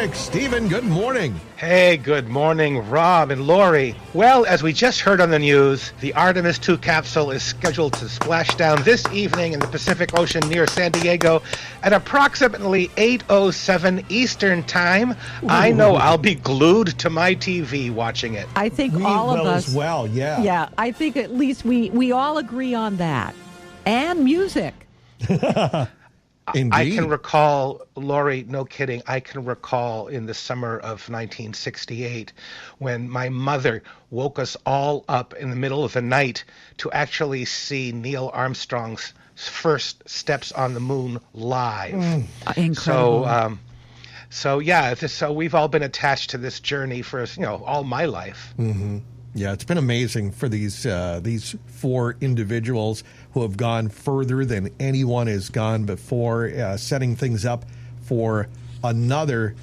traffic. Stephen, good morning. Hey, good morning, Rob and Lori. Well, as we just heard on the news, the Artemis II capsule is scheduled to splash down this evening in the Pacific Ocean near San Diego at approximately 8:07 Eastern Time. Ooh. I know I'll be glued to my TV watching it. I think We all of will us as well, yeah. Yeah, I think at least we all agree on that. And music. Indeed. I can recall, Lori, no kidding, I can recall in the summer of 1968 when my mother woke us all up in the middle of the night to actually see Neil Armstrong's first steps on the moon live. Incredible. So we've all been attached to this journey for, all my life. Mm-hmm. Yeah, it's been amazing for these four individuals who have gone further than anyone has gone before, setting things up for another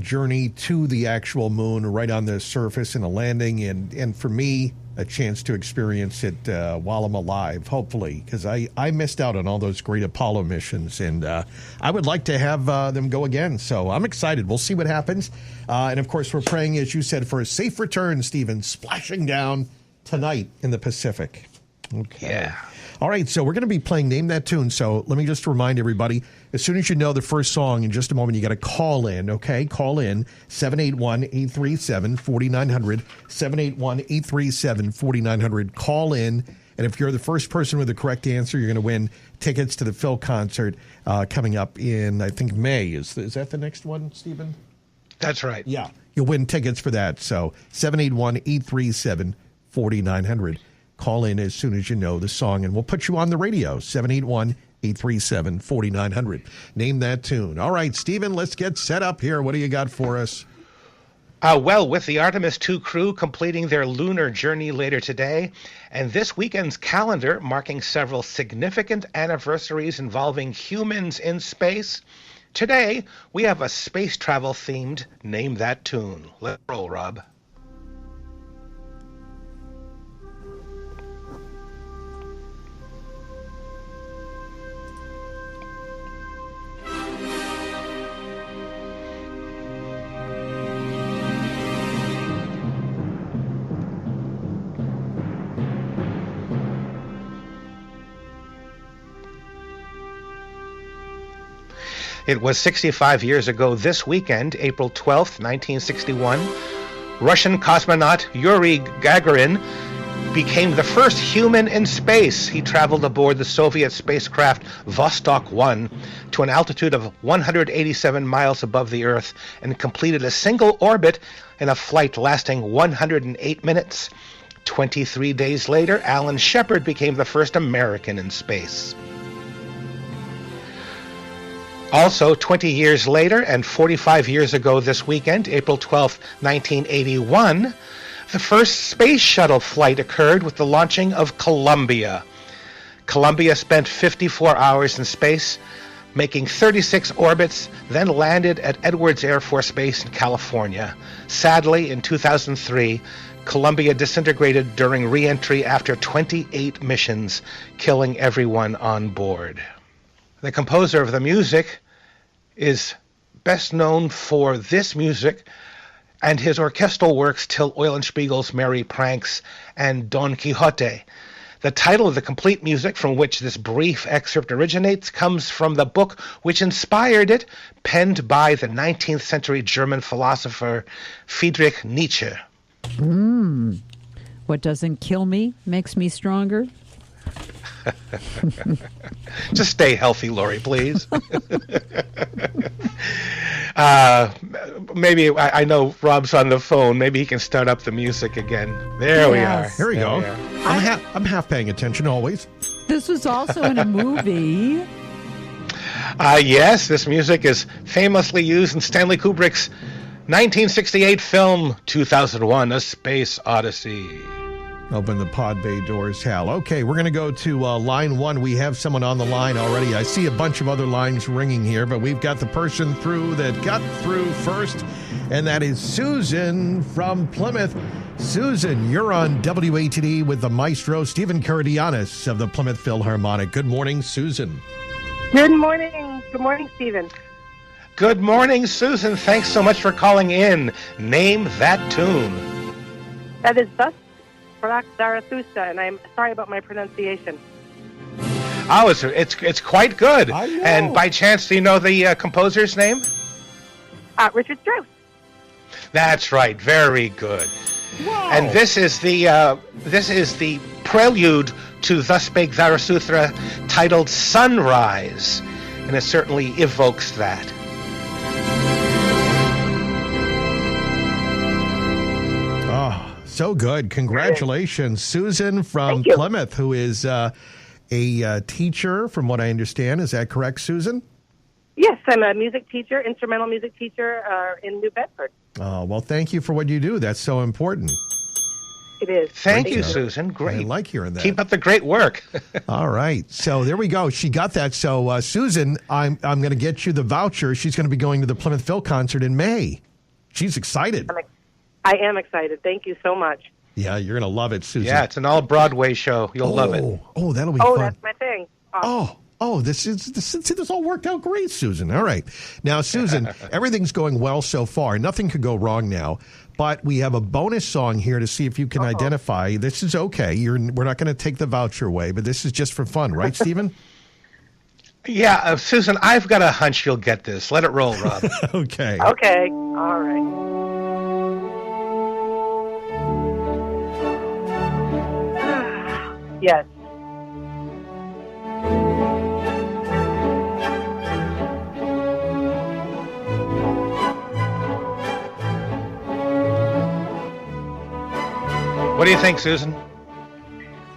journey to the actual moon, right on the surface and a landing, and for me, a chance to experience it while I'm alive, hopefully, because I missed out on all those great Apollo missions, and I would like to have them go again. So I'm excited. We'll see what happens. And, of course, we're praying, as you said, for a safe return, Stephen, splashing down tonight in the Pacific. Okay. Yeah. All right, so we're going to be playing Name That Tune. So let me just remind everybody, as soon as you know the first song, in just a moment, you got to call in, okay? Call in, 781-837-4900, 781-837-4900. Call in, and if you're the first person with the correct answer, you're going to win tickets to the Phil concert coming up in, I think, May. Is that the next one, Stephen? That's right. Yeah, you'll win tickets for that. So 781-837-4900. Call in as soon as you know the song, and we'll put you on the radio, 781-837-4900. Name that tune. All right, Stephen, let's get set up here. What do you got for us? Well, with the Artemis II crew completing their lunar journey later today, and this weekend's calendar marking several significant anniversaries involving humans in space, today we have a space travel-themed Name That Tune. Let's roll, Rob. It was 65 years ago this weekend, April 12th, 1961, Russian cosmonaut Yuri Gagarin became the first human in space. He traveled aboard the Soviet spacecraft Vostok 1 to an altitude of 187 miles above the Earth and completed a single orbit in a flight lasting 108 minutes. 23 days later, Alan Shepard became the first American in space. Also, 20 years later and 45 years ago this weekend, April 12, 1981, the first space shuttle flight occurred with the launching of Columbia. Columbia spent 54 hours in space, making 36 orbits, then landed at Edwards Air Force Base in California. Sadly, in 2003, Columbia disintegrated during re-entry after 28 missions, killing everyone on board. The composer of the music is best known for this music and his orchestral works Till Eulenspiegel's Merry Pranks and Don Quixote. The title of the complete music from which this brief excerpt originates comes from the book which inspired it, penned by the 19th century German philosopher Friedrich Nietzsche. What doesn't kill me makes me stronger. Just stay healthy, Lori, please. Maybe, I know Rob's on the phone. Maybe he can start up the music again. There we are. Here we go. I'm half paying attention always. This was also in a movie. Yes, this music is famously used in Stanley Kubrick's 1968 film 2001: A Space Odyssey. Open the pod bay doors, Hal. Okay, we're going to go to line one. We have someone on the line already. I see a bunch of other lines ringing here, but we've got the person through that got through first, and that is Susan from Plymouth. Susan, you're on WATD with the maestro, Steven Karidoyanes of the Plymouth Philharmonic. Good morning, Susan. Good morning. Good morning, Stephen. Good morning, Susan. Thanks so much for calling in. Name that tune. That is Thus Spake Zarathustra, and I'm sorry about my pronunciation. Oh, it's quite good. I know. And by chance, do you know the composer's name? Richard Strauss. That's right. Very good. Wow. And this is the prelude to Thus Spake Zarathustra, titled Sunrise, and it certainly evokes that. Oh, so good. Congratulations, Susan from Thank you. Plymouth, who is a teacher, from what I understand. Is that correct, Susan? Yes, I'm a music teacher, instrumental music teacher in New Bedford. Oh, well, thank you for what you do. That's so important. It is. Thank you, Susan. Great. I like hearing that. Keep up the great work. All right. So there we go. She got that. So, Susan, I'm going to get you the voucher. She's going to be going to the Plymouth Phil concert in May. She's excited. I am excited. Thank you so much. Yeah, you're going to love it, Susan. Yeah, it's an all-Broadway show. You'll love it. Oh, that'll be Oh, fun. that's my thing. This all worked out great, Susan. All right. Now, Susan, everything's going well so far. Nothing could go wrong now. But we have a bonus song here to see if you can identify. This is okay. We're not going to take the voucher away, but this is just for fun, right, Stephen? Yeah, Susan, I've got a hunch you'll get this. Let it roll, Rob. Okay. Okay. All right. Yes. What do you think, Susan?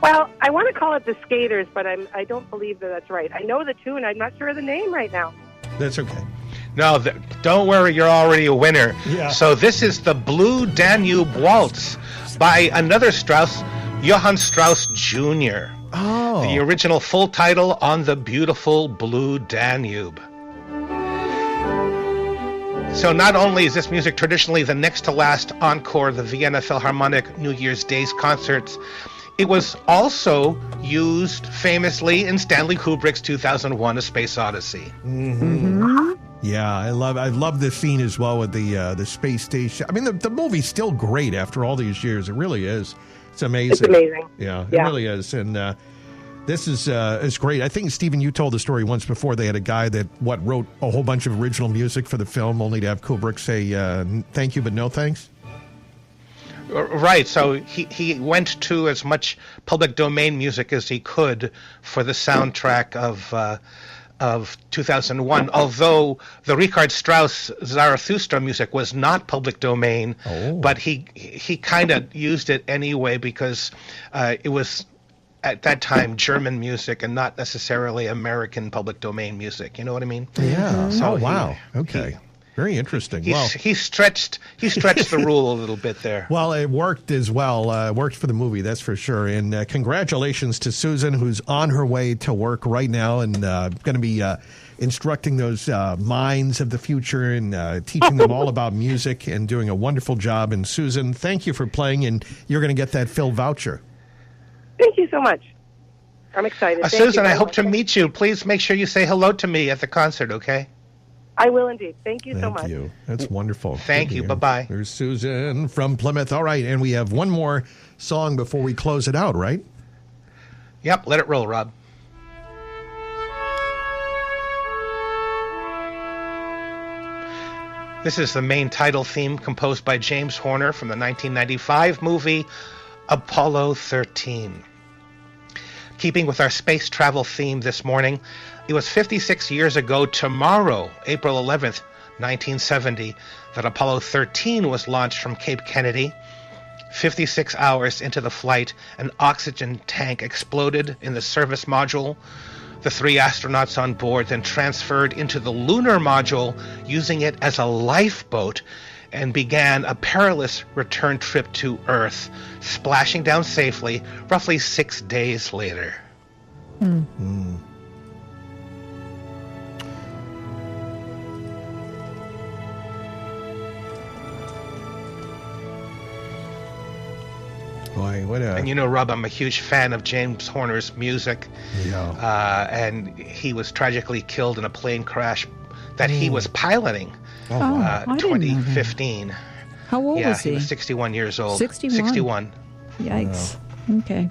Well, I want to call it The Skaters, but I don't believe that that's right. I know the tune. I'm not sure of the name right now. That's okay. No, don't worry, you're already a winner. Yeah. So this is the Blue Danube Waltz by another Strauss, Johann Strauss Jr. Oh. The original full title, On the Beautiful Blue Danube. So not only is this music traditionally the next to last encore of the Vienna Philharmonic New Year's Days concerts, it was also used famously in Stanley Kubrick's 2001: A Space Odyssey. Mm-hmm. Yeah, I love this scene as well with the space station. I mean, the movie's still great after all these years. It really is. It's amazing. It's amazing. Yeah, it really is. And this is great. I think, Stephen, you told the story once before. They had a guy that wrote a whole bunch of original music for the film, only to have Kubrick say thank you but no thanks. Right. So he went to as much public domain music as he could for the soundtrack of 2001. Although the Richard Strauss Zarathustra music was not public domain, but he kind of used it anyway because it was, at that time, German music and not necessarily American public domain music. You know what I mean? Yeah. So wow. Okay. Very interesting. He stretched the rule a little bit there. Well, it worked as well. It worked for the movie, that's for sure. And congratulations to Susan, who's on her way to work right now and going to be instructing those minds of the future and teaching them all about music and doing a wonderful job. And Susan, thank you for playing, and you're going to get that Phil voucher. Thank you so much. I'm excited. Susan, I hope to meet you. Please make sure you say hello to me at the concert, okay? I will indeed. Thank you so much. Thank you. That's wonderful. Thank you. Bye-bye. There's Susan from Plymouth. All right, and we have one more song before we close it out, right? Yep, let it roll, Rob. This is the main title theme composed by James Horner from the 1995 movie Apollo 13. Keeping with our space travel theme this morning, it was 56 years ago tomorrow, April 11th, 1970, that Apollo 13 was launched from Cape Kennedy. 56 hours into the flight, an oxygen tank exploded in the service module. The 3 astronauts on board then transferred into the lunar module, using it as a lifeboat, and began a perilous return trip to Earth, splashing down safely roughly 6 days later. Boy, what a... And you know, Rob, I'm a huge fan of James Horner's music. Yeah. And he was tragically killed in a plane crash that he was piloting. Oh, wow. I didn't know that. 2015. How old Yeah, was he? he was 61 years old. 61? 61. Yikes. Okay.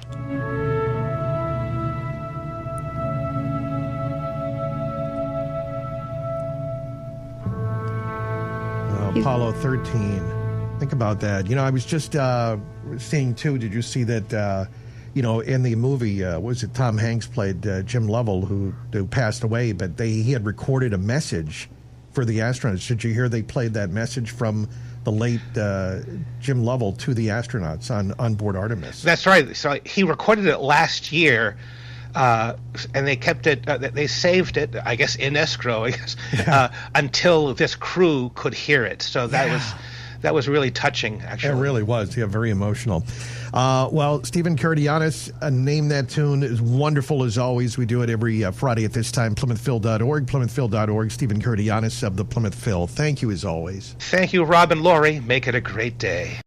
Apollo 13. Think about that. I was just seeing, too, did you see that, in the movie, was it Tom Hanks played Jim Lovell, who passed away, but he had recorded a message for the astronauts. Did you hear they played that message from the late Jim Lovell to the astronauts on board Artemis? That's right. So he recorded it last year, and they kept it, they saved it, I guess, in escrow, until this crew could hear it. So that was really touching, actually. It really was. Yeah, very emotional. Well, Steven Karidoyanes, Name That Tune is wonderful as always. We do it every Friday at this time. PlymouthPhil.org, PlymouthPhil.org. Steven Karidoyanes of the Plymouth Phil. Thank you as always. Thank you, Rob and Lori. Make it a great day.